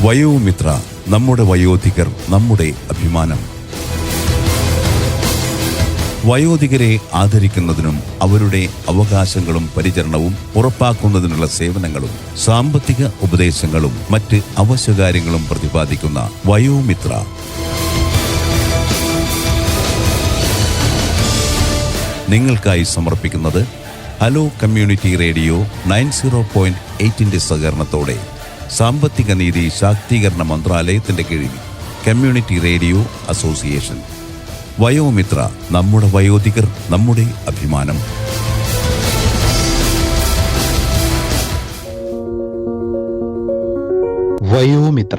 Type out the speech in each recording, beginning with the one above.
വയോമിത്ര, നമ്മുടെ വയോധികർ നമ്മുടെ അഭിമാനം. വയോധികരെ ആദരിക്കുന്നതിനും അവരുടെ അവകാശങ്ങളും പരിചരണവും ഉറപ്പാക്കുന്നതിനുള്ള സേവനങ്ങളും സാമ്പത്തിക ഉപദേശങ്ങളും മറ്റ് അവശ്യകാര്യങ്ങളും പ്രതിപാദിക്കുന്ന വയോമിത്ര. നിങ്ങൾക്കായി സമർപ്പിക്കുന്നത് ഹലോ കമ്മ്യൂണിറ്റി റേഡിയോ 90.8 സഹകരണത്തോടെ സാമ്പത്തിക നീതി ശാക്തീകരണ മന്ത്രാലയത്തിന്റെ കീഴിൽ കമ്മ്യൂണിറ്റി റേഡിയോ അസോസിയേഷൻ. വയോമിത്ര, നമ്മുടെ വയോധികർ നമ്മുടെ അഭിമാനം. വയോമിത്ര,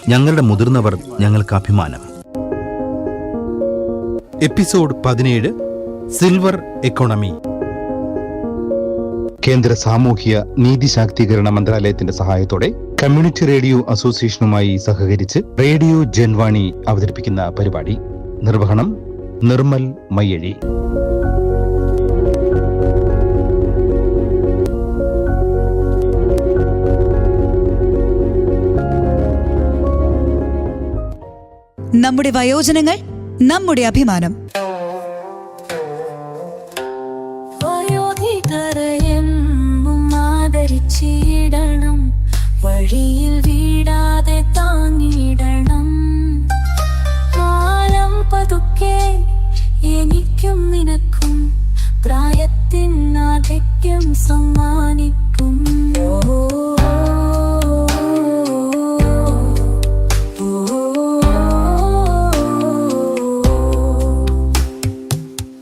ഞങ്ങളുടെ മുതിർന്നവർ ഞങ്ങൾക്ക് അഭിമാനം. Episode 17, silver economy. കേന്ദ്ര സാമൂഹ്യ നീതി ശാക്തീകരണ മന്ത്രാലയത്തിന്റെ സഹായത്തോടെ കമ്മ്യൂണിറ്റി റേഡിയോ അസോസിയേഷനുമായി സഹകരിച്ച് റേഡിയോ ജൻവാണി അവതരിപ്പിക്കുന്ന പരിപാടി. നിർവഹണം നിർമ്മൽ മയ്യഴി. നമ്മുടെ വയോജനങ്ങൾ നമ്മുടെ അഭിമാനം. ിടണം വഴിയിൽ വീടാതെ താങ്ങിടണം. കാലം പതുക്കെ എനിക്കും നിനക്കും പ്രായത്തിനാധിക്യം സമ്മാനിക്കും.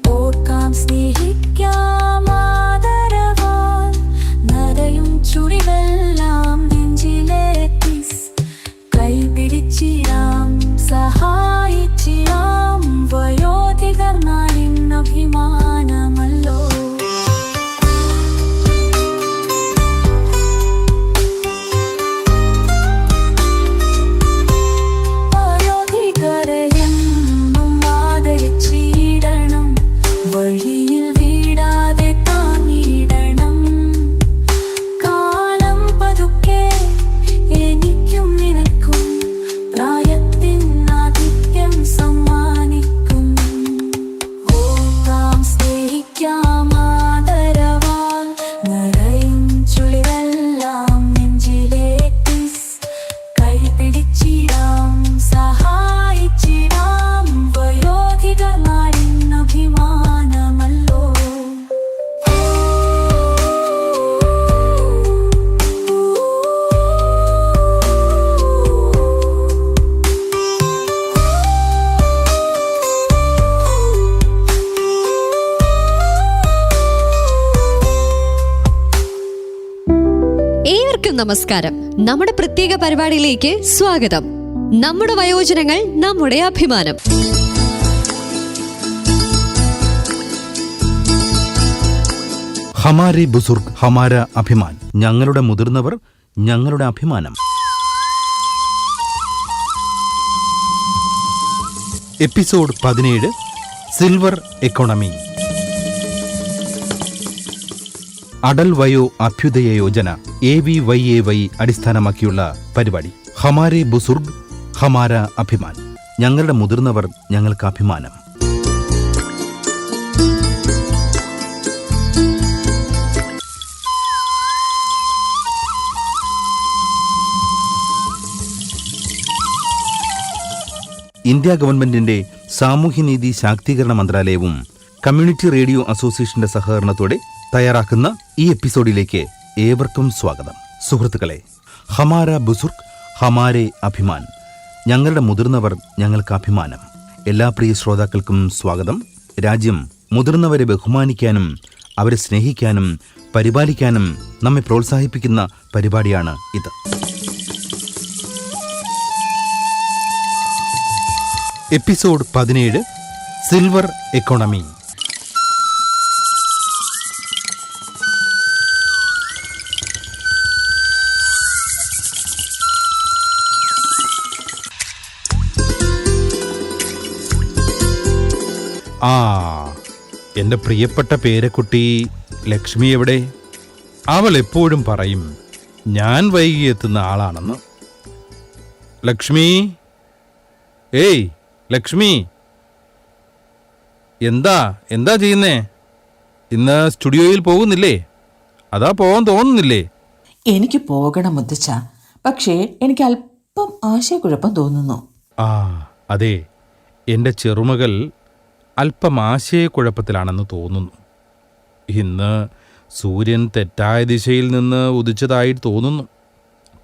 ഓർക്കാം, സ്നേഹിക്കാം, ആദരവാൽ നരയും ചുടിവെല്ലാം നെഞ്ചിലേറ്റി കൈപിടിച്ചിടാം, സഹായിച്ചിടാം. വയോധികർ നാടിൻ അഭിമാനമല്ലോ. വയോധികരെ എന്നും ആദരിച്ചിടണം, വഴിയിൽ വീടാതെ താങ്ങിടണം. കാലം പതുക്കെ എനിക്കും നിനക്കും പ്രായത്തിനാധിക്യം സമ്മാനിക്കും. ഓർക്കാം, സ്നേഹിക്കാം, ആദരവാൽ നിറയും ചുളിവെല്ലാം നെഞ്ചിലേറ്റി കൈപിടിച്ചിടാം, സഹായിച്ചിടാം. വയോധികർ നാടിൻ അഭിമാനമല്ലോ. ഏവർക്കും നമസ്കാരം. നമ്മുടെ പ്രത്യേക പരിപാടിയിലേക്ക് സ്വാഗതം. നമ്മുടെ വയോജനങ്ങൾ നമ്മുടെ അഭിമാനം. ഹമാരെ ബുസുർഗ് ഹമാര അഭിമാൻ. ഞങ്ങളുടെ മുതിർന്നവർ ഞങ്ങളുടെ അഭിമാനം. Episode 17, silver economy. Atal Vayo Abhyudaya Yojana AVYAY അടിസ്ഥാനമാക്കിയുള്ള പരിപാടി. ഹമാരെ ബുസുർഗ് ഹമാര അഭിമാൻ. ഞങ്ങളുടെ മുതിർന്നവർ ഞങ്ങൾക്ക് അഭിമാനം. ഇന്ത്യ ഗവൺമെന്റിന്റെ സാമൂഹ്യനീതി ശാക്തീകരണ മന്ത്രാലയവും കമ്മ്യൂണിറ്റി റേഡിയോ അസോസിയേഷന്റെ സഹകരണത്തോടെ തയ്യാറാക്കുന്ന ഈ എപ്പിസോഡിലേക്ക് ഏവർക്കും സ്വാഗതം. സുഹൃത്തുക്കളെ, ഹമാര ബുസുർഗ് ഹമാരെ അഭിമാൻ. ഞങ്ങളുടെ മുതിർന്നവർ ഞങ്ങൾക്ക് അഭിമാനം. എല്ലാ പ്രിയ ശ്രോതാക്കൾക്കും സ്വാഗതം. രാജ്യം മുതിർന്നവരെ ബഹുമാനിക്കാനും അവരെ സ്നേഹിക്കാനും പരിപാലിക്കാനും നമ്മെ പ്രോത്സാഹിപ്പിക്കുന്ന പരിപാടിയാണ് ഇത്. Episode 17, silver economy. എന്റെ പ്രിയപ്പെട്ട പേരക്കുട്ടി ലക്ഷ്മി എവിടെ? അവൾ എപ്പോഴും പറയും ഞാൻ വൈകി എത്തുന്ന ആളാണെന്ന്. ലക്ഷ്മി, ഏയ് ലക്ഷ്മി, എന്താ എന്താ ചെയ്യുന്നേ? ഇന്ന് സ്റ്റുഡിയോയിൽ പോകുന്നില്ലേ? അതാ പോകാൻ തോന്നുന്നില്ലേ? എനിക്ക് പോകണം മുത്തച്ഛ, പക്ഷേ എനിക്ക് അല്പം ആശയക്കുഴപ്പം തോന്നുന്നു. ആ അതെ, എൻ്റെ ചെറുമകൾ അല്പം ആശയക്കുഴപ്പത്തിലാണെന്ന് തോന്നുന്നു. ഇന്ന് സൂര്യൻ തെറ്റായ ദിശയിൽ നിന്ന് ഉദിച്ചതായി തോന്നുന്നു.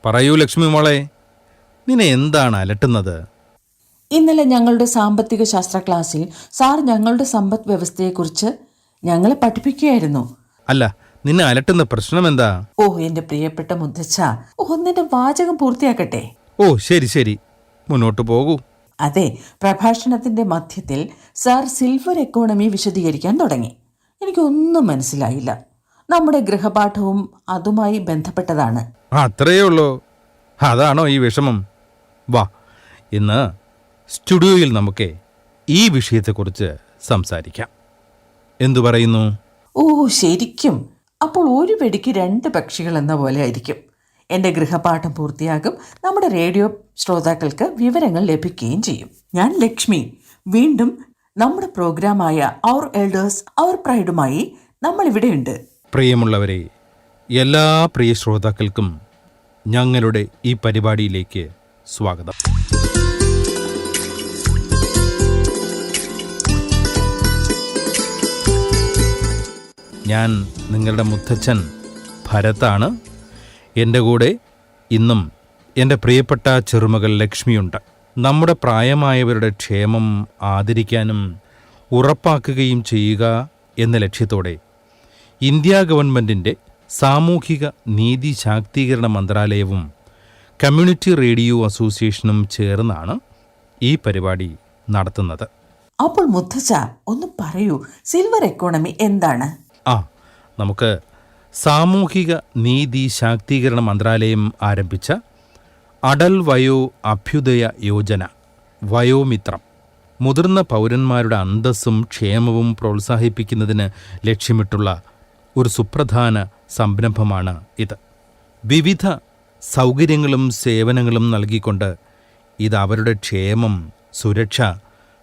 പറയൂ ലക്ഷ്മി മോളെ, നിന്നെ എന്താണ് അലട്ടുന്നത്? ഇന്നലെ ഞങ്ങളുടെ സാമ്പത്തിക ശാസ്ത്ര ക്ലാസ്സിൽ സാർ ഞങ്ങളുടെ സമ്പദ് വ്യവസ്ഥയെക്കുറിച്ച് ഞങ്ങളെ പഠിപ്പിക്കുകയായിരുന്നു. അല്ല, നിന്നെ അലട്ടുന്ന പ്രശ്നം എന്താ? ഓ എൻ്റെ പ്രിയപ്പെട്ട മുത്തച്ഛ, ഒന്നിന്റെ വാചകം പൂർത്തിയാക്കട്ടെ. ഓ ശരി ശരി, മുന്നോട്ട് പോകൂ. അതെ, പ്രഭാഷണത്തിന്റെ മധ്യത്തിൽ സാർ സിൽവർ എക്കോണമി വിശദീകരിക്കാൻ തുടങ്ങി. എനിക്കൊന്നും മനസ്സിലായില്ല. നമ്മുടെ ഗൃഹപാഠവും അതുമായി ബന്ധപ്പെട്ടതാണ്. അത്രയേ ഉള്ളൂ? അതാണോ ഈ വിഷമം? വാ, ഇന്ന് സ്റ്റുഡിയോയിൽ നമുക്ക് ഈ വിഷയത്തെക്കുറിച്ച് സംസാരിക്കാം. എന്തു പറയുന്നു? ഓ ശരിക്കും, അപ്പോൾ ഒരു വെടിക്ക് 2 പക്ഷികൾ എന്ന പോലെ ആയിരിക്കും. എൻ്റെ ഗൃഹപാഠം പൂർത്തിയാകും, നമ്മുടെ റേഡിയോ ശ്രോതാക്കൾക്ക് വിവരങ്ങൾ ലഭിക്കുകയും ചെയ്യും. ഞാൻ ലക്ഷ്മി, വീണ്ടും നമ്മുടെ പ്രോഗ്രാമായ അവർ എൽഡേഴ്സ് അവർ പ്രൈഡുമായി നമ്മൾ ഇവിടെയുണ്ട്. പ്രിയമുള്ളവരെ, എല്ലാ പ്രിയ ശ്രോതാക്കൾക്കും ഞങ്ങളുടെ ഈ പരിപാടിയിലേക്ക് സ്വാഗതം. ഞാൻ നിങ്ങളുടെ മുത്തച്ഛൻ ഭരതാണ്. എൻ്റെ കൂടെ ഇന്നും എൻ്റെ പ്രിയപ്പെട്ട ചെറുമകൾ ലക്ഷ്മിയുണ്ട്. നമ്മുടെ പ്രായമായവരുടെ ക്ഷേമം ആദരിക്കാനും ഉറപ്പാക്കുകയും ചെയ്യുക എന്ന ലക്ഷ്യത്തോടെ ഇന്ത്യ ഗവൺമെൻറ്റിൻ്റെ സാമൂഹിക നീതി ശാക്തീകരണ മന്ത്രാലയവും കമ്മ്യൂണിറ്റി റേഡിയോ അസോസിയേഷനും ചേർന്നാണ് ഈ പരിപാടി നടത്തുന്നത്. അപ്പോൾ മുത്തച്ഛ ഒന്ന് പറയൂ, സിൽവർ എക്കോണമി എന്താണ്? നമുക്ക് സാമൂഹിക നീതി ശാക്തീകരണ മന്ത്രാലയം ആരംഭിച്ച അടൽ വയോ അഭ്യുദയ യോജന വയോമിത്രം, മുതിർന്ന പൗരന്മാരുടെ അന്തസ്സും ക്ഷേമവും പ്രോത്സാഹിപ്പിക്കുന്നതിന് ലക്ഷ്യമിട്ടുള്ള ഒരു സുപ്രധാന സംരംഭമാണ് ഇത്. വിവിധ സൗകര്യങ്ങളും സേവനങ്ങളും നൽകിക്കൊണ്ട് ഇത് അവരുടെ ക്ഷേമം, സുരക്ഷ,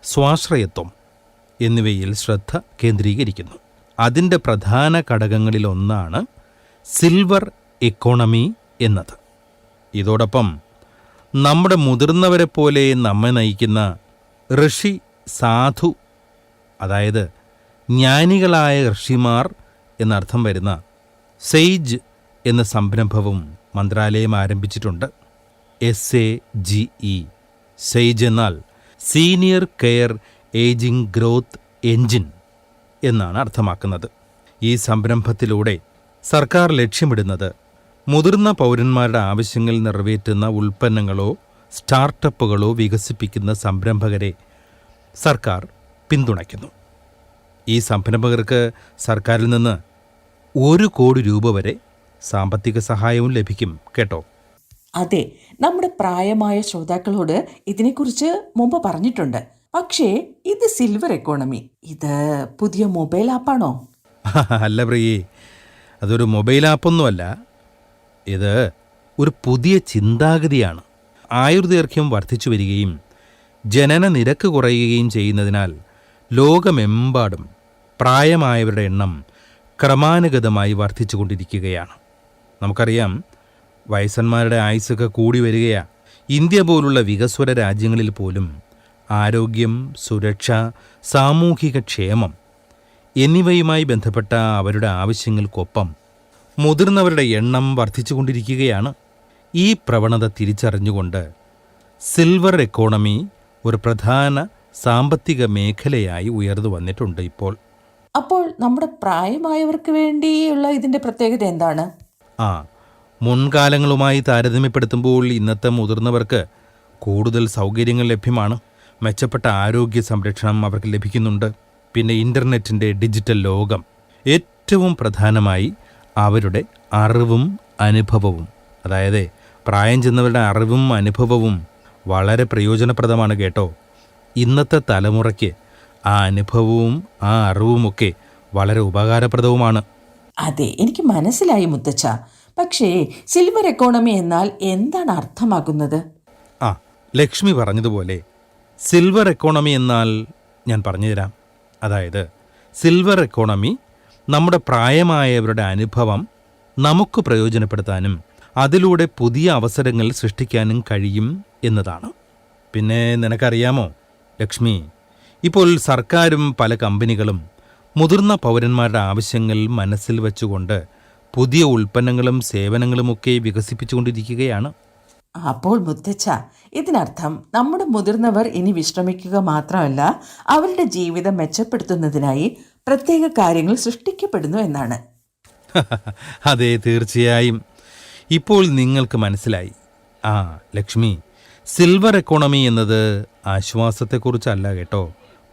സ്വാശ്രയത്വം എന്നിവയിൽ ശ്രദ്ധ കേന്ദ്രീകരിക്കുന്നു. അതിൻ്റെ പ്രധാന ഘടകങ്ങളിലൊന്നാണ് സിൽവർ എക്കോണമി എന്നത്. ഇതോടൊപ്പം നമ്മുടെ മുതിർന്നവരെ പോലെ നമ്മെ നയിക്കുന്ന ഋഷി സാധു, അതായത് ജ്ഞാനികളായ ഋഷിമാർ എന്നർത്ഥം വരുന്ന സെയ്ജ് എന്ന സംരംഭവും മന്ത്രാലയം ആരംഭിച്ചിട്ടുണ്ട്. SAGE, സെയ്ജ് എന്നാൽ senior care ageing growth engine എന്നാണ് അർത്ഥമാക്കുന്നത്. ഈ സംരംഭത്തിലൂടെ സർക്കാർ ലക്ഷ്യമിടുന്നത് മുതിർന്ന പൗരന്മാരുടെ ആവശ്യങ്ങൾ നിറവേറ്റുന്ന ഉൽപ്പന്നങ്ങളോ സ്റ്റാർട്ടപ്പുകളോ വികസിപ്പിക്കുന്ന സംരംഭകരെ സർക്കാർ പിന്തുണയ്ക്കുന്നു. ഈ സംരംഭകർക്ക് സർക്കാരിൽ നിന്ന് 1 കോടി രൂപ വരെ സാമ്പത്തിക സഹായവും ലഭിക്കും കേട്ടോ. അതെ, നമ്മുടെ പ്രായമായ ശ്രോതാക്കളോട് ഇതിനെക്കുറിച്ച് മുമ്പ് പറഞ്ഞിട്ടുണ്ട്. പക്ഷേ ഇത് സിൽവർ എക്കോണമി, ഇത് പുതിയ മൊബൈൽ ആപ്പാണോ? അല്ല പ്രിയേ, അതൊരു മൊബൈൽ ആപ്പൊന്നുമല്ല. ഇത് ഒരു പുതിയ ചിന്താഗതിയാണ്. ആയുർദൈർഘ്യം വർദ്ധിച്ചു വരികയും ജനന നിരക്ക് കുറയുകയും ചെയ്യുന്നതിനാൽ ലോകമെമ്പാടും പ്രായമായവരുടെ എണ്ണം ക്രമാനുഗതമായി വർദ്ധിച്ചുകൊണ്ടിരിക്കുകയാണ്. നമുക്കറിയാം, വയസ്സന്മാരുടെ ആയുസ്സൊക്കെ കൂടി വരികയാണ്. ഇന്ത്യ പോലുള്ള വികസ്വര രാജ്യങ്ങളിൽ പോലും ആരോഗ്യം, സുരക്ഷ, സാമൂഹിക ക്ഷേമം എന്നിവയുമായി ബന്ധപ്പെട്ട അവരുടെ ആവശ്യങ്ങൾക്കൊപ്പം മുതിർന്നവരുടെ എണ്ണം വർദ്ധിച്ചുകൊണ്ടിരിക്കുകയാണ്. ഈ പ്രവണത തിരിച്ചറിഞ്ഞുകൊണ്ട് സിൽവർ എക്കോണമി ഒരു പ്രധാന സാമ്പത്തിക മേഖലയായി ഉയർന്നു വന്നിട്ടുണ്ട് ഇപ്പോൾ. അപ്പോൾ നമ്മുടെ പ്രായമായവർക്ക് വേണ്ടിയുള്ള ഇതിൻ്റെ പ്രത്യേകത എന്താണ്? മുൻകാലങ്ങളുമായി താരതമ്യപ്പെടുത്തുമ്പോൾ ഇന്നത്തെ മുതിർന്നവർക്ക് കൂടുതൽ സൗകര്യങ്ങൾ ലഭ്യമാണ്. മെച്ചപ്പെട്ട ആരോഗ്യ സംരക്ഷണം അവർക്ക് ലഭിക്കുന്നുണ്ട്. പിന്നെ ഇൻ്റർനെറ്റിൻ്റെ ഡിജിറ്റൽ ലോകം, ഏറ്റവും പ്രധാനമായി അവരുടെ അറിവും അനുഭവവും, അതായത് പ്രായം ചെന്നവരുടെ അറിവും അനുഭവവും വളരെ പ്രയോജനപ്രദമാണ് കേട്ടോ. ഇന്നത്തെ തലമുറയ്ക്ക് ആ അനുഭവവും ആ അറിവുമൊക്കെ വളരെ ഉപകാരപ്രദവുമാണ്. അതെ, എനിക്ക് മനസ്സിലായി മുത്തച്ഛ. പക്ഷേ സിൽവർ എക്കോണമി എന്നാൽ എന്താണ് അർത്ഥമാക്കുന്നത്? ലക്ഷ്മി പറഞ്ഞതുപോലെ സിൽവർ എക്കോണമി എന്നാൽ ഞാൻ പറഞ്ഞുതരാം. അതായത് സിൽവർ എക്കോണമി നമ്മുടെ പ്രായമായവരുടെ അനുഭവം നമുക്ക് പ്രയോജനപ്പെടുത്താനും അതിലൂടെ പുതിയ അവസരങ്ങൾ സൃഷ്ടിക്കാനും കഴിയും എന്നതാണ്. പിന്നെ നിനക്കറിയാമോ ലക്ഷ്മി, ഇപ്പോൾ സർക്കാരും പല കമ്പനികളും മുതിർന്ന പൗരന്മാരുടെ ആവശ്യങ്ങൾ മനസ്സിൽ വെച്ചുകൊണ്ട് പുതിയ ഉൽപ്പന്നങ്ങളും സേവനങ്ങളുമൊക്കെ വികസിപ്പിച്ചുകൊണ്ടിരിക്കുകയാണ്. അപ്പോൾ മുത്തച്ഛ, ഇതിനർത്ഥം നമ്മുടെ മുതിർന്നവർ ഇനി വിശ്രമിക്കുക മാത്രമല്ല, അവരുടെ ജീവിതം മെച്ചപ്പെടുത്തുന്നതിനായി പ്രത്യേക കാര്യങ്ങൾ സൃഷ്ടിക്കപ്പെടുന്നു എന്നാണ്. അതെ, തീർച്ചയായും. ഇപ്പോൾ നിങ്ങൾക്ക് മനസ്സിലായി. ലക്ഷ്മി, സിൽവർ എക്കോണമി എന്നത് ആശ്വാസത്തെക്കുറിച്ചല്ല കേട്ടോ.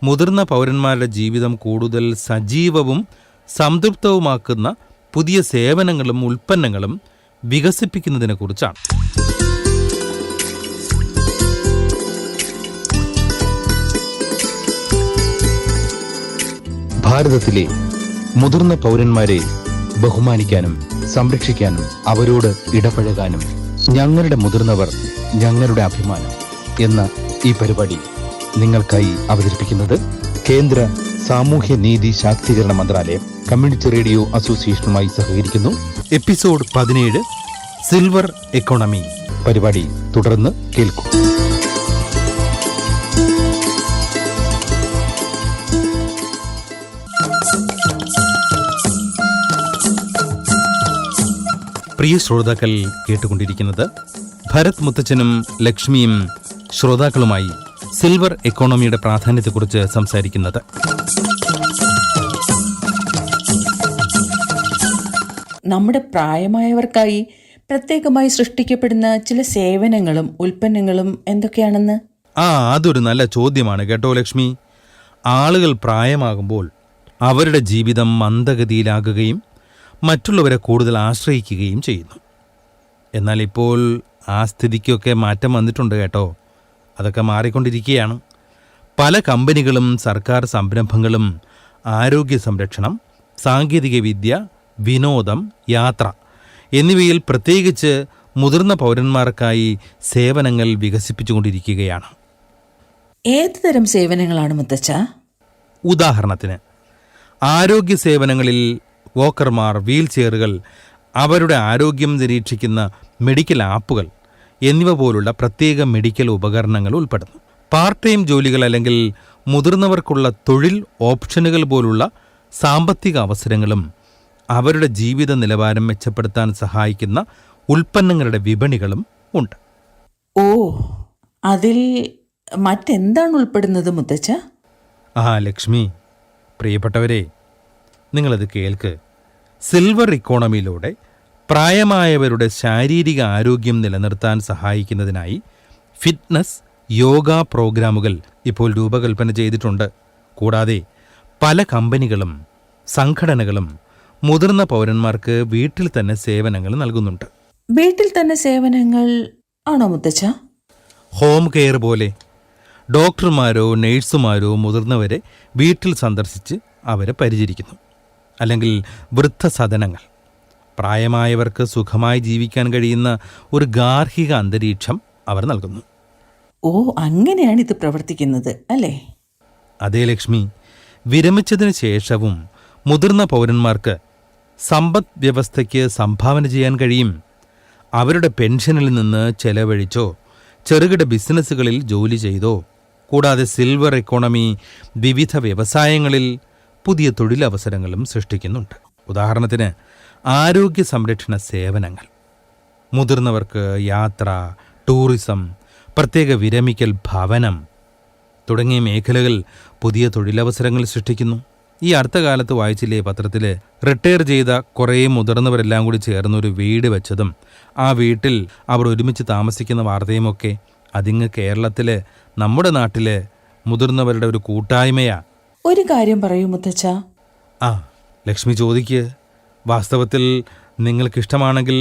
മുതിർന്ന പൗരന്മാരുടെ ജീവിതം കൂടുതൽ സജീവവും സംതൃപ്തവുമാക്കുന്ന പുതിയ സേവനങ്ങളും ഉൽപ്പന്നങ്ങളും വികസിപ്പിക്കുന്നതിനെക്കുറിച്ചാണ്. ഭാരതത്തിലെ മുതിർന്ന പൗരന്മാരെ ബഹുമാനിക്കാനും സംരക്ഷിക്കാനും അവരോട് ഇടപഴകാനും ഞങ്ങളുടെ മുതിർന്നവർ ഞങ്ങളുടെ അഭിമാനം എന്ന ഈ പരിപാടി നിങ്ങൾക്കായി അവതരിപ്പിക്കുന്നത് കേന്ദ്ര സാമൂഹ്യ നീതി ശാക്തീകരണ മന്ത്രാലയം കമ്മ്യൂണിറ്റി റേഡിയോ അസോസിയേഷനുമായി സഹകരിക്കുന്നു. Episode 17 silver economy. പരിപാടി തുടർന്ന് കേൾക്കൂ. പ്രിയ ശ്രോതാക്കൾ, കേട്ടുകൊണ്ടിരിക്കുന്നത് ഭരത് മുത്തച്ഛനും ലക്ഷ്മിയും ശ്രോതാക്കളുമായി സിൽവർ എക്കോണമിയുടെ പ്രാധാന്യത്തെക്കുറിച്ച് സംസാരിക്കുന്നത്. നമ്മുടെ പ്രായമായവർക്കായി പ്രത്യേകമായി സൃഷ്ടിക്കപ്പെടുന്ന ചില സേവനങ്ങളും ഉൽപ്പന്നങ്ങളും എന്തൊക്കെയാണെന്ന്? അതൊരു നല്ല ചോദ്യമാണ് കേട്ടോ ലക്ഷ്മി. ആളുകൾ പ്രായമാകുമ്പോൾ അവരുടെ ജീവിതം മന്ദഗതിയിലാകുകയും മറ്റുള്ളവരെ കൂടുതൽ ആശ്രയിക്കുകയും ചെയ്യുന്നു. എന്നാൽ ഇപ്പോൾ ആ സ്ഥിതിക്കൊക്കെ മാറ്റം വന്നിട്ടുണ്ട് കേട്ടോ. അതൊക്കെ മാറിക്കൊണ്ടിരിക്കുകയാണ്. പല കമ്പനികളും സർക്കാർ സംരംഭങ്ങളും ആരോഗ്യ സംരക്ഷണം, സാങ്കേതികവിദ്യ, വിനോദം, യാത്ര എന്നിവയിൽ പ്രത്യേകിച്ച് മുതിർന്ന പൗരന്മാർക്കായി സേവനങ്ങൾ വികസിപ്പിച്ചുകൊണ്ടിരിക്കുകയാണ്. ഏത് തരം സേവനങ്ങളാണ് മുത്തച്ഛ? ഉദാഹരണത്തിന് ആരോഗ്യ സേവനങ്ങളിൽ വോക്കർമാർ, വീൽ ചെയറുകൾ, അവരുടെ ആരോഗ്യം നിരീക്ഷിക്കുന്ന മെഡിക്കൽ ആപ്പുകൾ എന്നിവ പോലുള്ള പ്രത്യേക മെഡിക്കൽ ഉപകരണങ്ങൾ ഉൾപ്പെടുന്നു. പാർട്ട് ടൈം ജോലികൾ അല്ലെങ്കിൽ മുതിർന്നവർക്കുള്ള തൊഴിൽ ഓപ്ഷനുകൾ പോലുള്ള സാമ്പത്തിക അവസരങ്ങളും അവരുടെ ജീവിത നിലവാരം മെച്ചപ്പെടുത്താൻ സഹായിക്കുന്ന ഉൽപ്പന്നങ്ങളുടെ വിപണികളും ഉണ്ട്. അതിൽ മറ്റെന്താണ് ഉൾപ്പെടുന്നത് മുത്തച്ഛ? ലക്ഷ്മി, പ്രിയപ്പെട്ടവരെ, നിങ്ങളത് കേൾക്ക്. സിൽവർ ഇക്കോണമിയിലൂടെ പ്രായമായവരുടെ ശാരീരിക ആരോഗ്യം നിലനിർത്താൻ സഹായിക്കുന്നതിനായി ഫിറ്റ്നസ്, യോഗ പ്രോഗ്രാമുകൾ ഇപ്പോൾ രൂപകൽപ്പന ചെയ്തിട്ടുണ്ട്. കൂടാതെ പല കമ്പനികളും സംഘടനകളും മുതിർന്ന പൗരന്മാർക്ക് വീട്ടിൽ തന്നെ സേവനങ്ങൾ നൽകുന്നുണ്ട്. വീട്ടിൽ തന്നെ സേവനങ്ങൾ ആണോ മുത്തച്ഛ? ഹോം കെയർ പോലെ ഡോക്ടർമാരോ നഴ്സുമാരോ മുതിർന്നവരെ വീട്ടിൽ സന്ദർശിച്ച് അവരെ പരിചരിക്കുന്നു. അല്ലെങ്കിൽ വൃദ്ധസദനങ്ങൾ, പ്രായമായവർക്ക് സുഖമായി ജീവിക്കാൻ കഴിയുന്ന ഒരു ഗാർഹിക അന്തരീക്ഷം അവർ നൽകുന്നു. അങ്ങനെയാണ് ഇത് പ്രവർത്തിക്കുന്നത് അല്ലേ? അതേ ലക്ഷ്മി. വിരമിച്ചതിന് ശേഷവും മുതിർന്ന പൗരന്മാർക്ക് സമ്പദ് വ്യവസ്ഥയ്ക്ക് സംഭാവന ചെയ്യാൻ കഴിയും. അവരുടെ പെൻഷനിൽ നിന്ന് ചെലവഴിച്ചോ ചെറുകിട ബിസിനസ്സുകളിൽ ജോലി ചെയ്തോ. കൂടാതെ സിൽവർ എക്കോണമി വിവിധ വ്യവസായങ്ങളിൽ പുതിയ തൊഴിലവസരങ്ങളും സൃഷ്ടിക്കുന്നുണ്ട്. ഉദാഹരണത്തിന് ആരോഗ്യ സംരക്ഷണ സേവനങ്ങൾ, മുതിർന്നവർക്ക് യാത്ര, ടൂറിസം, പ്രത്യേക വിരമിക്കൽ ഭവനം തുടങ്ങിയ മേഖലകൾ പുതിയ തൊഴിലവസരങ്ങൾ സൃഷ്ടിക്കുന്നു. ഈ അടുത്ത കാലത്ത് വായിച്ചില്ലേ പത്രത്തിൽ, റിട്ടയർ ചെയ്ത കുറേ മുതിർന്നവരെല്ലാം കൂടി ചേർന്നൊരു വീട് വെച്ചതും ആ വീട്ടിൽ അവർ ഒരുമിച്ച് താമസിക്കുന്ന വാർത്തയുമൊക്കെ. അതിങ്ങ് കേരളത്തിൽ, നമ്മുടെ നാട്ടിൽ മുതിർന്നവരുടെ ഒരു കൂട്ടായ്മയാ. ഒരു കാര്യം പറയൂ മുത്തച്ഛ. ലക്ഷ്മി ചോദിക്ക്. വാസ്തവത്തിൽ നിങ്ങൾക്കിഷ്ടമാണെങ്കിൽ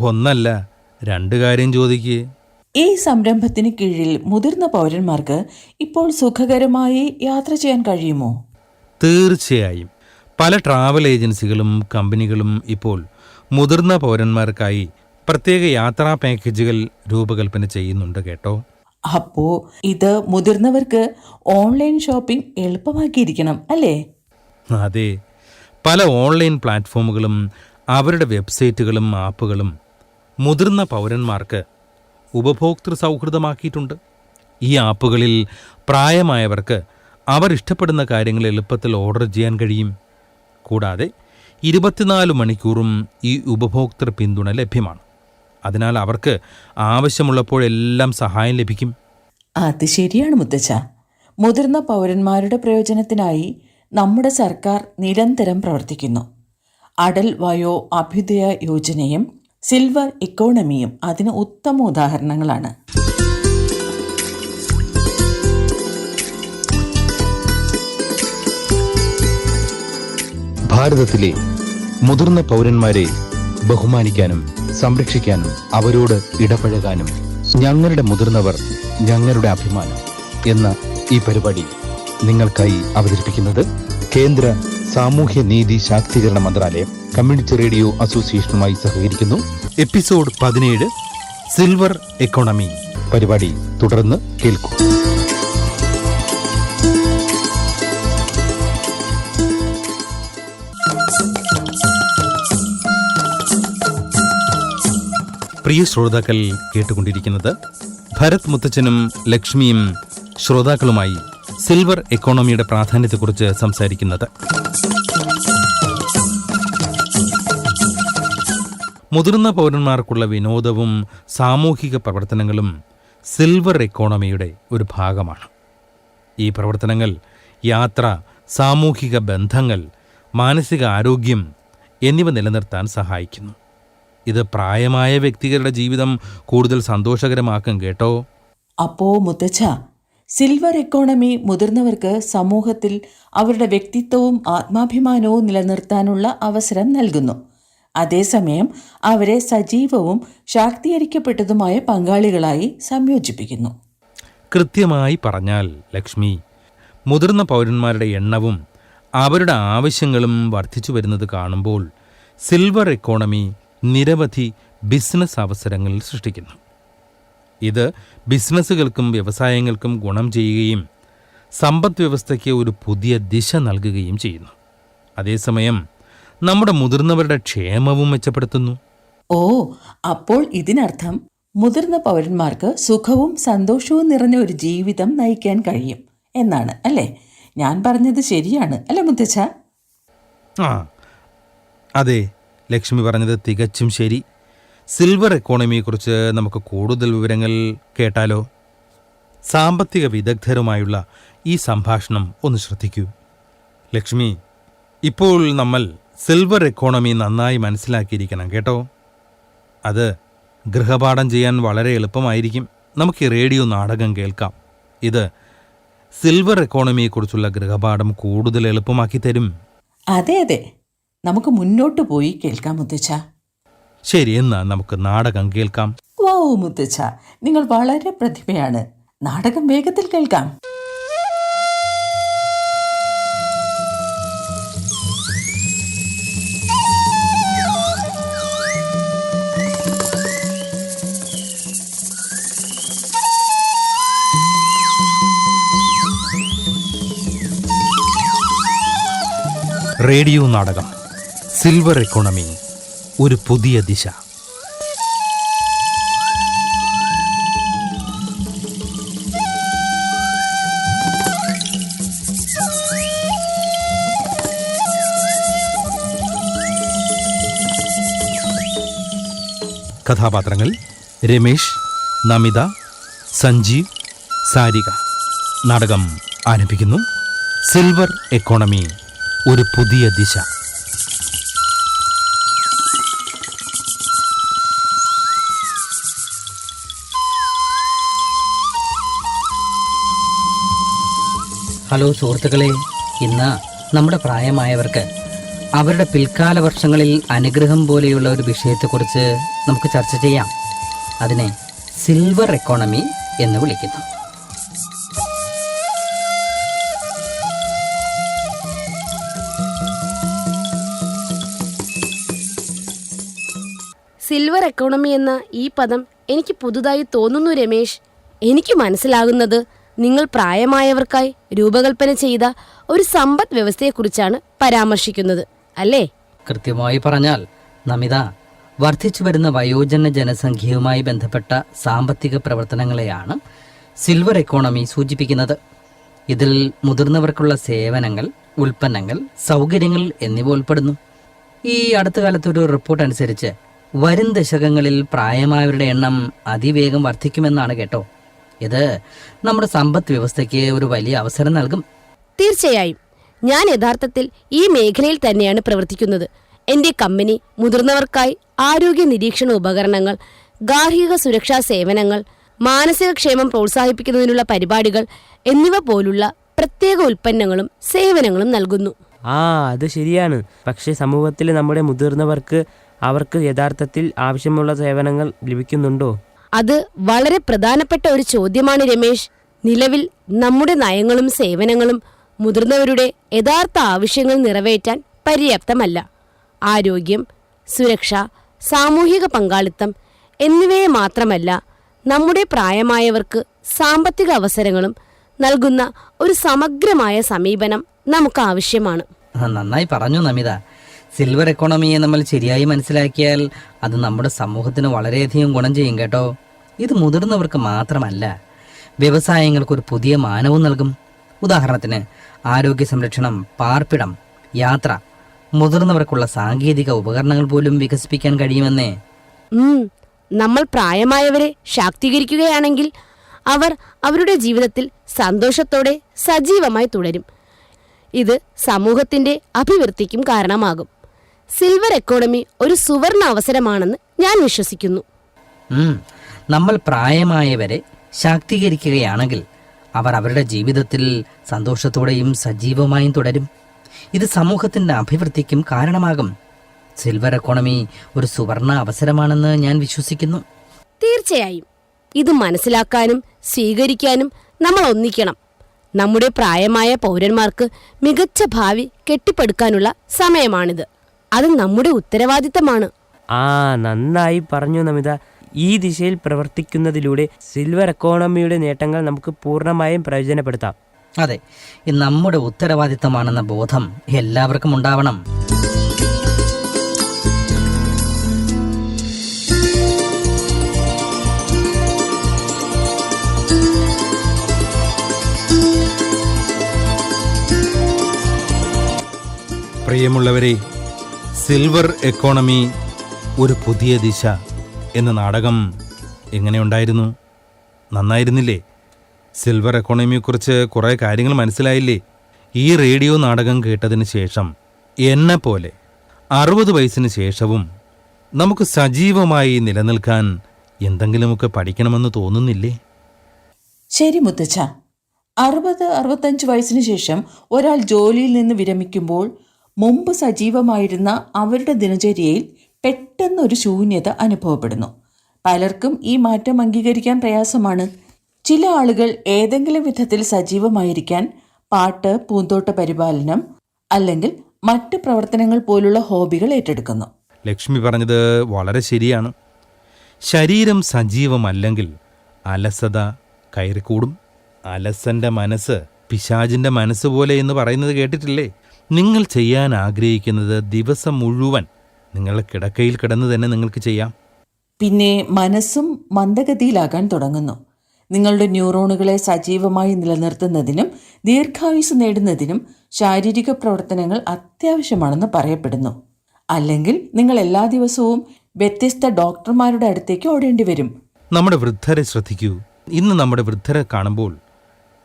ഒന്നല്ല 2 കാര്യം ചോദിക്ക്. ഈ സംരംഭത്തിന് കീഴിൽ മുതിർന്ന പൗരന്മാർക്ക് ഇപ്പോൾ സുഖകരമായി യാത്ര ചെയ്യാൻ കഴിയുമോ? തീർച്ചയായും. പല ട്രാവൽ ഏജൻസികളും കമ്പനികളും ഇപ്പോൾ മുതിർന്ന പൗരന്മാർക്കായി പ്രത്യേക യാത്രാ പാക്കേജുകൾ രൂപകൽപ്പന ചെയ്യുന്നുണ്ട് കേട്ടോ. അപ്പോ ഇത് മുതിർന്നവർക്ക് ഓൺലൈൻ ഷോപ്പിംഗ് എളുപ്പമാക്കിയിരിക്കണം അല്ലേ? അതെ, പല ഓൺലൈൻ പ്ലാറ്റ്ഫോമുകളും അവരുടെ വെബ്സൈറ്റുകളും ആപ്പുകളും മുതിർന്ന പൗരന്മാർക്ക് ഉപഭോക്തൃ സൗഹൃദമാക്കിയിട്ടുണ്ട്. ഈ ആപ്പുകളിൽ പ്രായമായവർക്ക് അവർ ഇഷ്ടപ്പെടുന്ന കാര്യങ്ങൾ എളുപ്പത്തിൽ ഓർഡർ ചെയ്യാൻ കഴിയും. കൂടാതെ 24 മണിക്കൂറും ഈ ഉപഭോക്തൃ പിന്തുണ ലഭ്യമാണ്. അതിനാൽ അവർക്ക് ആവശ്യമുള്ളപ്പോഴെല്ലാം സഹായം ലഭിക്കും. അത് ശരിയാണ് മുത്തച്ഛ. മുതിർന്ന പൗരന്മാരുടെ പ്രയോജനത്തിനായി നമ്മുടെ സർക്കാർ നിരന്തരം പ്രവർത്തിക്കുന്നു. അടൽ വയോ അഭ്യുദയ യോജനയും സിൽവർ ഇക്കോണമിയും അതിന് ഉത്തമ ഉദാഹരണങ്ങളാണ്. ഭാരതത്തിലെ മുതിർന്ന പൗരന്മാരെ ബഹുമാനിക്കാനും സംരക്ഷിക്കാനും അവരോട് ഇടപഴകാനും ഞങ്ങളുടെ മുതിർന്നവർ ഞങ്ങളുടെ അഭിമാനം എന്ന ഈ പരിപാടി നിങ്ങൾക്കായി അവതരിപ്പിക്കുന്നത് കേന്ദ്ര സാമൂഹ്യ നീതി ശാക്തീകരണ മന്ത്രാലയം കമ്മ്യൂണിറ്റി റേഡിയോ അസോസിയേഷനുമായി സഹകരിക്കുന്നു. Episode 17 silver economy. പരിപാടി തുടർന്ന് കേൾക്കൂ. പ്രിയ ശ്രോതാക്കൾ, കേട്ടുകൊണ്ടിരിക്കുന്നത് ഭരത് മുത്തച്ഛനും ലക്ഷ്മിയും ശ്രോതാക്കളുമായി സിൽവർ എക്കോണമിയുടെ പ്രാധാന്യത്തെക്കുറിച്ച് സംസാരിക്കുന്നത്. മുതിർന്ന പൗരന്മാർക്കുള്ള വിനോദവും സാമൂഹിക പ്രവർത്തനങ്ങളും സിൽവർ എക്കോണമിയുടെ ഒരു ഭാഗമാണ്. ഈ പ്രവർത്തനങ്ങൾ യാത്ര, സാമൂഹിക ബന്ധങ്ങൾ, മാനസിക ആരോഗ്യം എന്നിവ നിലനിർത്താൻ സഹായിക്കുന്നു. ഇത് പ്രായമായ വ്യക്തികളുടെ ജീവിതം കൂടുതൽ സന്തോഷകരമാക്കും കേട്ടോ. അപ്പോ മുത്തച്ഛ, സിൽവർ എക്കോണമി മുതിർന്നവർക്ക് സമൂഹത്തിൽ അവരുടെ വ്യക്തിത്വവും ആത്മാഭിമാനവും നിലനിർത്താനുള്ള അവസരം നൽകുന്നു. അതേസമയം അവരെ സജീവവും ശാക്തീകരിക്കപ്പെട്ടതുമായ പങ്കാളികളായി സംയോജിപ്പിക്കുന്നു. കൃത്യമായി പറഞ്ഞാൽ ലക്ഷ്മി, മുതിർന്ന പൗരന്മാരുടെ എണ്ണവും അവരുടെ ആവശ്യങ്ങളും വർദ്ധിച്ചു വരുന്നത് കാണുമ്പോൾ സിൽവർ എക്കോണമി നിരവധി ബിസിനസ് അവസരങ്ങൾ സൃഷ്ടിക്കുന്നു. ഇത് ബിസിനസ്സുകൾക്കും വ്യവസായങ്ങൾക്കും ഗുണം ചെയ്യുകയും സമ്പദ് വ്യവസ്ഥയ്ക്ക് ഒരു പുതിയ ദിശ നൽകുകയും ചെയ്യുന്നു. അതേസമയം നമ്മുടെ മുതിർന്നവരുടെ ക്ഷേമവും മെച്ചപ്പെടുത്തുന്നു. ഓ, അപ്പോൾ ഇതിനർത്ഥം മുതിർന്ന പൗരന്മാർക്ക് സുഖവും സന്തോഷവും നിറഞ്ഞ ഒരു ജീവിതം നയിക്കാൻ കഴിയും എന്നാണ് അല്ലേ? ഞാൻ പറഞ്ഞത് ശരിയാണ് അല്ലേ മുത്തച്ഛ? അതെ, ലക്ഷ്മി പറഞ്ഞത് തികച്ചും ശരി. സിൽവർ എക്കോണമിയെക്കുറിച്ച് നമുക്ക് കൂടുതൽ വിവരങ്ങൾ കേട്ടാലോ? സാമ്പത്തിക വിദഗ്ധരുമായുള്ള ഈ സംഭാഷണം ഒന്ന് ശ്രദ്ധിക്കൂ. ലക്ഷ്മി, ഇപ്പോൾ നമ്മൾ സിൽവർ എക്കോണമി നന്നായി മനസ്സിലാക്കിയിരിക്കണം കേട്ടോ. അത് ഗൃഹപാഠം ചെയ്യാൻ വളരെ എളുപ്പമായിരിക്കും. നമുക്ക് ഈ റേഡിയോ നാടകം കേൾക്കാം. ഇത് സിൽവർ എക്കോണമിയെക്കുറിച്ചുള്ള ഗൃഹപാഠം കൂടുതൽ എളുപ്പമാക്കി തരും. അതെ അതെ, നമുക്ക് മുന്നോട്ട് പോയി കേൾക്കാം മുത്തച്ഛ. ശരി, എന്നാ നമുക്ക് നാടകം കേൾക്കാം. വൗ മുത്തച്ഛ, നിങ്ങൾ വളരെ പ്രതിഭയാണ്. നാടകം വേഗത്തിൽ കേൾക്കാം. റേഡിയോ നാടകം സിൽവർ എക്കോണമി, ഒരു പുതിയ ദിശ. കഥാപാത്രങ്ങൾ: രമേശ്, നമിത, സഞ്ജീവ്, സാരിക. നാടകം ആരംഭിക്കുന്നു. സിൽവർ എക്കോണമി, ഒരു പുതിയ ദിശ. ഹലോ സുഹൃത്തുക്കളെ, ഇന്ന് നമ്മുടെ പ്രായമായവർക്ക് അവരുടെ പിൽക്കാല വർഷങ്ങളിൽ അനുഗ്രഹം പോലെയുള്ള ഒരു വിഷയത്തെക്കുറിച്ച് നമുക്ക് ചർച്ച ചെയ്യാം. അതിനെ സിൽവർ എക്കോണമി എന്ന് വിളിക്കുന്നു. സിൽവർ എക്കോണമി എന്ന ഈ പദം എനിക്ക് പുതുതായി തോന്നുന്നു രമേശ്. എനിക്ക് മനസ്സിലാകുന്നത് നിങ്ങൾ പ്രായമായവർക്കായി രൂപകൽപ്പന ചെയ്ത ഒരു സമ്പദ് വ്യവസ്ഥയെക്കുറിച്ചാണ് പരാമർശിക്കുന്നത്, അല്ലേ? കൃത്യമായി പറഞ്ഞാൽ നമിത, വർദ്ധിച്ചു വരുന്ന വയോജന ജനസംഖ്യയുമായി ബന്ധപ്പെട്ട സാമ്പത്തിക പ്രവർത്തനങ്ങളെയാണ് സിൽവർ എക്കോണമി സൂചിപ്പിക്കുന്നത്. ഇതിൽ മുതിർന്നവർക്കുള്ള സേവനങ്ങൾ, ഉൽപ്പന്നങ്ങൾ, സൗകര്യങ്ങൾ എന്നിവ ഉൾപ്പെടുന്നു. ഈ അടുത്ത കാലത്തൊരു റിപ്പോർട്ട് അനുസരിച്ച് വരും ദശകങ്ങളിൽ പ്രായമായവരുടെ എണ്ണം അതിവേഗം വർദ്ധിക്കുമെന്നാണ് കേട്ടോ. ഇത് നമ്മുടെ സമ്പദ് വ്യവസ്ഥയ്ക്ക് ഒരു വലിയ അവസരം നൽകും. തീർച്ചയായും. ഞാൻ യഥാർത്ഥത്തിൽ ഈ മേഖലയിൽ തന്നെയാണ് പ്രവർത്തിക്കുന്നത്. എൻ്റെ കമ്പനി മുതിർന്നവർക്കായി ആരോഗ്യ നിരീക്ഷണ ഉപകരണങ്ങൾ, ഗാർഹിക സുരക്ഷാ സേവനങ്ങൾ, മാനസിക ക്ഷേമം പ്രോത്സാഹിപ്പിക്കുന്നതിനുള്ള പരിപാടികൾ എന്നിവ പോലുള്ള പ്രത്യേക ഉൽപ്പന്നങ്ങളും സേവനങ്ങളും നൽകുന്നു. അത് ശരിയാണ്. പക്ഷേ സമൂഹത്തിൽ നമ്മുടെ മുതിർന്നവർക്ക് അവർക്ക് യഥാർത്ഥത്തിൽ ആവശ്യമുള്ള സേവനങ്ങൾ ലഭിക്കുന്നുണ്ടോ? അത് വളരെ പ്രധാനപ്പെട്ട ഒരു ചോദ്യമാണ് രമേശ്. നിലവിൽ നമ്മുടെ നയങ്ങളും സേവനങ്ങളും മുതിർന്നവരുടെ യഥാർത്ഥ ആവശ്യങ്ങൾ നിറവേറ്റാൻ പര്യാപ്തമല്ല. ആരോഗ്യം, സുരക്ഷ, സാമൂഹിക പങ്കാളിത്തം എന്നിവയെ മാത്രമല്ല, നമ്മുടെ പ്രായമായവർക്ക് സാമ്പത്തിക അവസരങ്ങളും നൽകുന്ന ഒരു സമഗ്രമായ സമീപനം നമുക്ക് ആവശ്യമാണ്. നന്നായി പറഞ്ഞു നമിത. സിൽവർ എക്കോണമിയെ നമ്മൾ ശരിയായി മനസ്സിലാക്കിയാൽ അത് നമ്മുടെ സമൂഹത്തിന് വളരെയധികം ഗുണം ചെയ്യും കേട്ടോ. ഇത് മുതിർന്നവർക്ക് മാത്രമല്ല, വ്യവസായങ്ങൾക്കൊരു പുതിയ മാനവും നൽകും. ഉദാഹരണത്തിന് ആരോഗ്യ സംരക്ഷണം, പാർപ്പിടം, യാത്ര, മുതിർന്നവർക്കുള്ള സാങ്കേതിക ഉപകരണങ്ങൾ പോലും വികസിപ്പിക്കാൻ കഴിയുമെന്നേ. നമ്മൾ പ്രായമായവരെ ശാക്തീകരിക്കുകയാണെങ്കിൽ അവർ അവരുടെ ജീവിതത്തിൽ സന്തോഷത്തോടെ സജീവമായി തുടരും. ഇത് സമൂഹത്തിന്റെ അഭിവൃദ്ധിക്കും കാരണമാകും. സിൽവർ എക്കോണമി ഒരു സുവർണ അവസരമാണെന്ന് ഞാൻ വിശ്വസിക്കുന്നു. നമ്മൾ പ്രായമായവരെ ശാക്തീകരിക്കുകയാണെങ്കിൽ അവർ അവരുടെ ജീവിതത്തിൽ സന്തോഷത്തോടെയും സജീവമായും തുടരും. ഇത് സമൂഹത്തിന്റെ അഭിവൃദ്ധിക്കും കാരണമാകും. സിൽവർ എക്കോണമി ഒരു സുവർണ അവസരമാണെന്ന് ഞാൻ വിശ്വസിക്കുന്നു. തീർച്ചയായും. ഇത് മനസ്സിലാക്കാനും സ്വീകരിക്കാനും നമ്മൾ ഒന്നിക്കണം. നമ്മുടെ പ്രായമായ പൗരന്മാർക്ക് മികച്ച ഭാവി കെട്ടിപ്പടുക്കാനുള്ള സമയമാണിത്. അത് നമ്മുടെ ഉത്തരവാദിത്തമാണ്. നന്നായി പറഞ്ഞു നമിത. ഈ ദിശയിൽ പ്രവർത്തിക്കുന്നതിലൂടെ സിൽവർ എക്കോണമിയുടെ നേട്ടങ്ങൾ നമുക്ക് പൂർണ്ണമായും പ്രയോജനപ്പെടുത്താം. അതെ, ഇത് നമ്മുടെ ഉത്തരവാദിത്തമാണെന്ന ബോധം എല്ലാവർക്കും ഉണ്ടാവണം. പ്രിയമുള്ളവരെ, സിൽവർ എക്കോണമി ഒരു പുതിയ ദിശ എന്ന നാടകം എങ്ങനെയുണ്ടായിരുന്നു? നന്നായിരുന്നില്ലേ? സിൽവർ എക്കോണമിയെക്കുറിച്ച് കുറേ കാര്യങ്ങൾ മനസ്സിലായില്ലേ? ഈ റേഡിയോ നാടകം കേട്ടതിന് ശേഷം എന്നെപ്പോലെ 60 വയസ്സിന് ശേഷവും നമുക്ക് സജീവമായി നിലനിൽക്കാൻ എന്തെങ്കിലുമൊക്കെ പഠിക്കണമെന്ന് തോന്നുന്നില്ലേ? ശരി മുത്തച്ഛ. 60-65 വയസ്സിന് ശേഷം ഒരാൾ ജോലിയിൽ നിന്ന് വിരമിക്കുമ്പോൾ മുമ്പ് സജീവമായിരുന്ന അവരുടെ ദിനചര്യയിൽ പെട്ടെന്നൊരു ശൂന്യത അനുഭവപ്പെടുന്നു. പലർക്കും ഈ മാറ്റം അംഗീകരിക്കാൻ പ്രയാസമാണ്. ചില ആളുകൾ ഏതെങ്കിലും വിധത്തിൽ സജീവമായിരിക്കാൻ പാട്ട്, പൂന്തോട്ട പരിപാലനം അല്ലെങ്കിൽ മറ്റ് പ്രവർത്തനങ്ങൾ പോലുള്ള ഹോബികൾ ഏറ്റെടുക്കുന്നു. ലക്ഷ്മി പറഞ്ഞത് വളരെ ശരിയാണ്. ശരീരം സജീവമല്ലെങ്കിൽ അലസത കയറിക്കൂടും. അലസന്റെ മനസ്സ് പിശാചിന്റെ മനസ്സ് പോലെ എന്ന് പറയുന്നത് കേട്ടിട്ടില്ലേ? നിങ്ങൾ ചെയ്യാൻ ആഗ്രഹിക്കുന്നത് ദിവസം മുഴുവൻ നിങ്ങളുടെ കിടക്കയിൽ കിടന്ന് തന്നെ നിങ്ങൾക്ക് ചെയ്യാം. പിന്നെ മനസ്സും മന്ദഗതിയിലാകാൻ തുടങ്ങുന്നു. നിങ്ങളുടെ ന്യൂറോണുകളെ സജീവമായി നിലനിർത്തുന്നതിനും ദീർഘായുസ് നേടുന്നതിനും ശാരീരിക പ്രവർത്തനങ്ങൾ അത്യാവശ്യമാണെന്ന് പറയപ്പെടുന്നു. അല്ലെങ്കിൽ നിങ്ങൾ എല്ലാ ദിവസവും വ്യത്യസ്ത ഡോക്ടർമാരുടെ അടുത്തേക്ക് ഓടേണ്ടി വരും. നമ്മുടെ വൃദ്ധരെ ശ്രദ്ധിക്കൂ. ഇന്ന് നമ്മുടെ വൃദ്ധരെ കാണുമ്പോൾ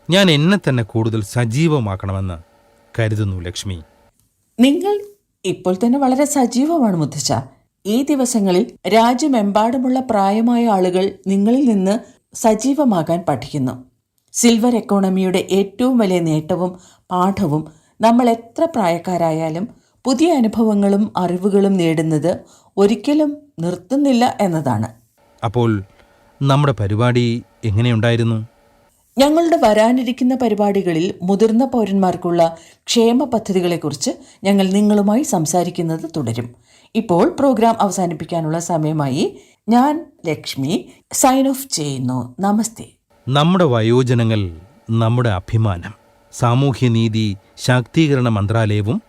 ഞാൻ എന്നെ തന്നെ കൂടുതൽ സജീവമാക്കണമെന്ന് കരുതുന്നു ലക്ഷ്മി. നിങ്ങൾ ഇപ്പോൾ തന്നെ വളരെ സജീവമാണ് മുത്തച്ഛ. ഈ ദിവസങ്ങളിൽ രാജ്യമെമ്പാടുമുള്ള പ്രായമായ ആളുകൾ നിങ്ങളിൽ നിന്ന് സജീവമാകാൻ പഠിക്കുന്നു. സിൽവർ എക്കോണമിയുടെ ഏറ്റവും വലിയ നേട്ടവും പാഠവും നമ്മൾ എത്ര പ്രായക്കാരായാലും പുതിയ അനുഭവങ്ങളും അറിവുകളും നേടുന്നത് ഒരിക്കലും നിർത്തുന്നില്ല എന്നതാണ്. അപ്പോൾ നമ്മുടെ പരിപാടി എങ്ങനെയുണ്ടായിരുന്നു? ഞങ്ങളുടെ വരാനിരിക്കുന്ന പരിപാടികളിൽ മുതിർന്ന പൗരന്മാർക്കുള്ള ക്ഷേമ പദ്ധതികളെക്കുറിച്ച് ഞങ്ങൾ നിങ്ങളുമായി സംസാരിക്കുന്നത് തുടരും. ഇപ്പോൾ പ്രോഗ്രാം അവസാനിപ്പിക്കാനുള്ള സമയമായി. ഞാൻ ലക്ഷ്മി സൈൻ ഓഫ് ചെയ്യുന്നു. നമസ്തേ. നമ്മുടെ വയോജനങ്ങൾ നമ്മുടെ അഭിമാനം. സാമൂഹ്യനീതി ശാക്തീകരണ മന്ത്രാലയവും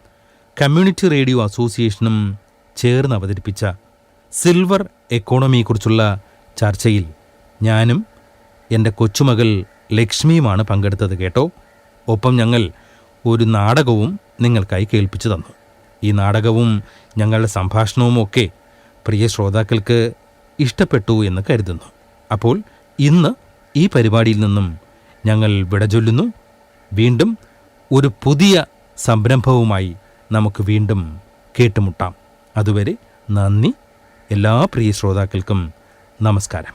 കമ്മ്യൂണിറ്റി റേഡിയോ അസോസിയേഷനും ചേർന്ന് അവതരിപ്പിച്ച സിൽവർ എക്കോണമിയെക്കുറിച്ചുള്ള ചർച്ചയിൽ ഞാനും എൻ്റെ കൊച്ചുമകൾ ലക്ഷ്മിയുമാണ് പങ്കെടുത്തത് കേട്ടോ. ഒപ്പം ഞങ്ങൾ ഒരു നാടകവും നിങ്ങൾക്കായി കേൾപ്പിച്ചു തന്നു. ഈ നാടകവും ഞങ്ങളുടെ സംഭാഷണവുമൊക്കെ പ്രിയ ശ്രോതാക്കൾക്ക് ഇഷ്ടപ്പെട്ടു എന്ന് കരുതുന്നു. അപ്പോൾ ഇന്ന് ഈ പരിപാടിയിൽ നിന്നും ഞങ്ങൾ വിട ചൊല്ലുന്നു. വീണ്ടും ഒരു പുതിയ സംരംഭവുമായി നമുക്ക് വീണ്ടും കേട്ടുമുട്ടാം. അതുവരെ നന്ദി. എല്ലാ പ്രിയ ശ്രോതാക്കൾക്കും നമസ്കാരം.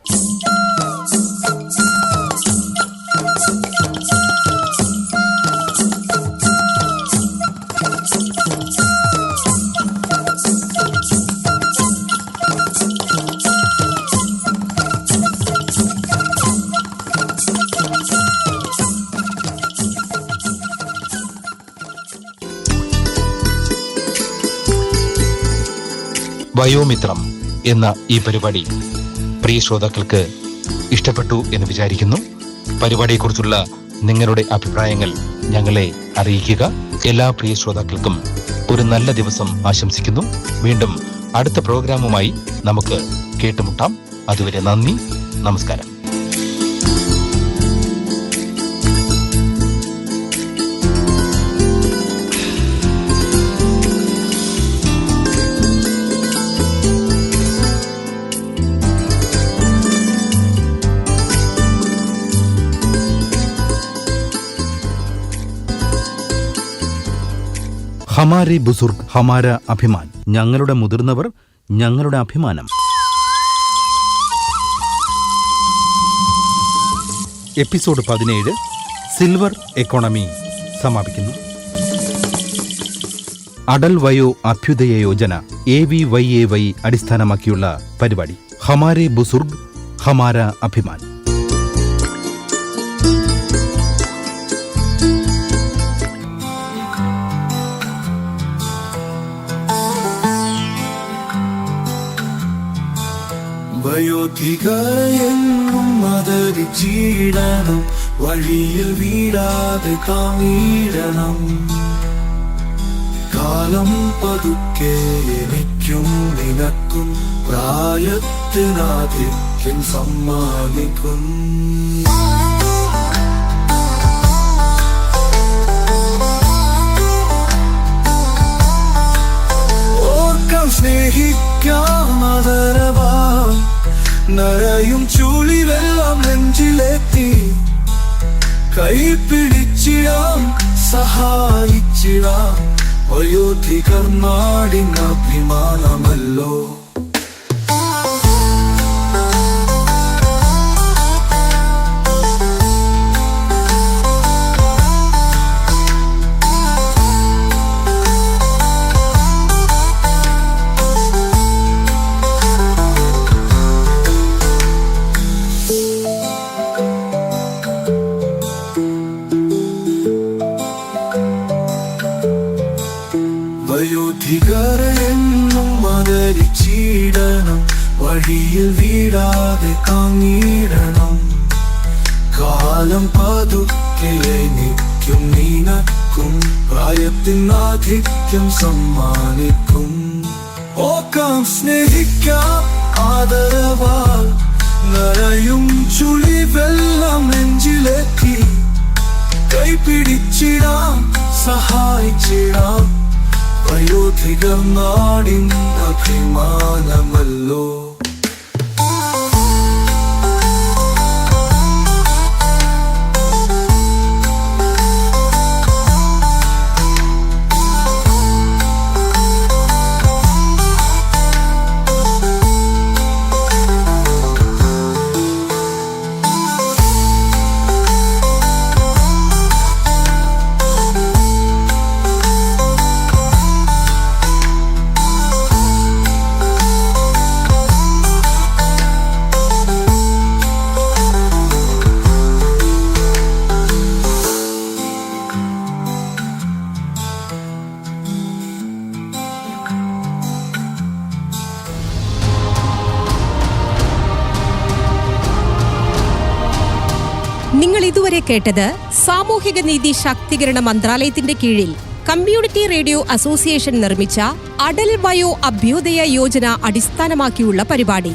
വയോമിത്രം എന്ന ഈ പരിപാടി പ്രിയ ശ്രോതാക്കൾക്ക് ഇഷ്ടപ്പെട്ടു എന്ന് വിചാരിക്കുന്നു. പരിപാടിയെക്കുറിച്ചുള്ള നിങ്ങളുടെ അഭിപ്രായങ്ങൾ ഞങ്ങളെ അറിയിക്കുക. എല്ലാ പ്രിയ ശ്രോതാക്കൾക്കും ഒരു നല്ല ദിവസം ആശംസിക്കുന്നു. വീണ്ടും അടുത്ത പ്രോഗ്രാമുമായി നമുക്ക് കേട്ടുമുട്ടാം. അതുവരെ നന്ദി, നമസ്കാരം. ഹമാരെ ബുസുർഗ് ഹമാര അഭിമാൻ. ഞങ്ങളുടെ മുതിർന്നവർ ഞങ്ങളുടെ അഭിമാനം. എപ്പിസോഡ് 17 സിൽവർ എക്കോണമി സമാപിക്കുന്നു. അടൽ വയോ അഭ്യുദയ യോജന AVYAY അടിസ്ഥാനമാക്കിയുള്ള പരിപാടി ഹമാരെ ബുസുർഗ് ഹമാര അഭിമാൻ. വയോധികരെന്നും ആദരിച്ചിടണം, വഴിയിൽ വീഴാതെ കാണിടണം. കാലം പതുക്കെ എനിക്കും നിനക്കും പ്രായത്തിനാധിക്യം സമ്മാനിക്കും. ഓർക്കാം സ്നേഹിക്കാം ആദരവാൻ, നരയും ചുളിവെല്ലാം നെഞ്ചിലെത്തി. കൈപിടിച്ചിടാം സഹായിച്ചിടാം, വയോധികർ നാടിൻ അഭിമാനമല്ലോ. വയോധികരെന്നും ആദരിച്ചിടണം, വഴിയിൽ വീഴാതെ കാണിടണം. കാലം പതുക്കെ എനിക്കും നിനക്കും പ്രായത്തിനാധിക്യം സമ്മാനിക്കും. ഓർക്കാം സ്നേഹിക്കാം ആദരവാൽ, നരയും ചുളിവെല്ലാം നെഞ്ചിലെത്തി. കൈപിടിച്ചിടാം സഹായിച്ചിടാം, വയോധികർ നാടിൻ അഭിമാനമല്ലോ. നിങ്ങൾ ഇതുവരെ കേട്ടത് സാമൂഹിക നീതി ശാക്തീകരണ മന്ത്രാലയത്തിന്റെ കീഴിൽ കമ്മ്യൂണിറ്റി റേഡിയോ അസോസിയേഷൻ നിർമ്മിച്ച അടൽ വയോ അഭ്യുദയ യോജന അടിസ്ഥാനമാക്കിയുള്ള പരിപാടി.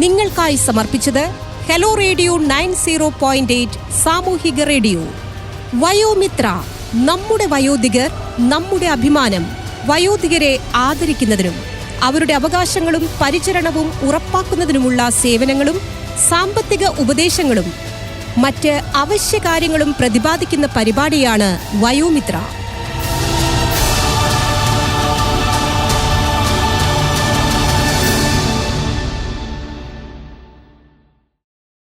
നിങ്ങൾക്കായി സമർപ്പിച്ചത് ഹലോ റേഡിയോ 90.8 സാമൂഹിക റേഡിയോ. വയോമിത്ര, നമ്മുടെ വയോധികർ നമ്മുടെ അഭിമാനം. വയോധികരെ ആദരിക്കുന്നതിനും അവരുടെ അവകാശങ്ങളും പരിചരണവും ഉറപ്പാക്കുന്നതിനുമുള്ള സേവനങ്ങളും സാമ്പത്തിക ഉപദേശങ്ങളും മറ്റ് അവശ്യ കാര്യങ്ങളും പ്രതിപാദിക്കുന്ന പരിപാടിയാണ് വയോമിത്ര.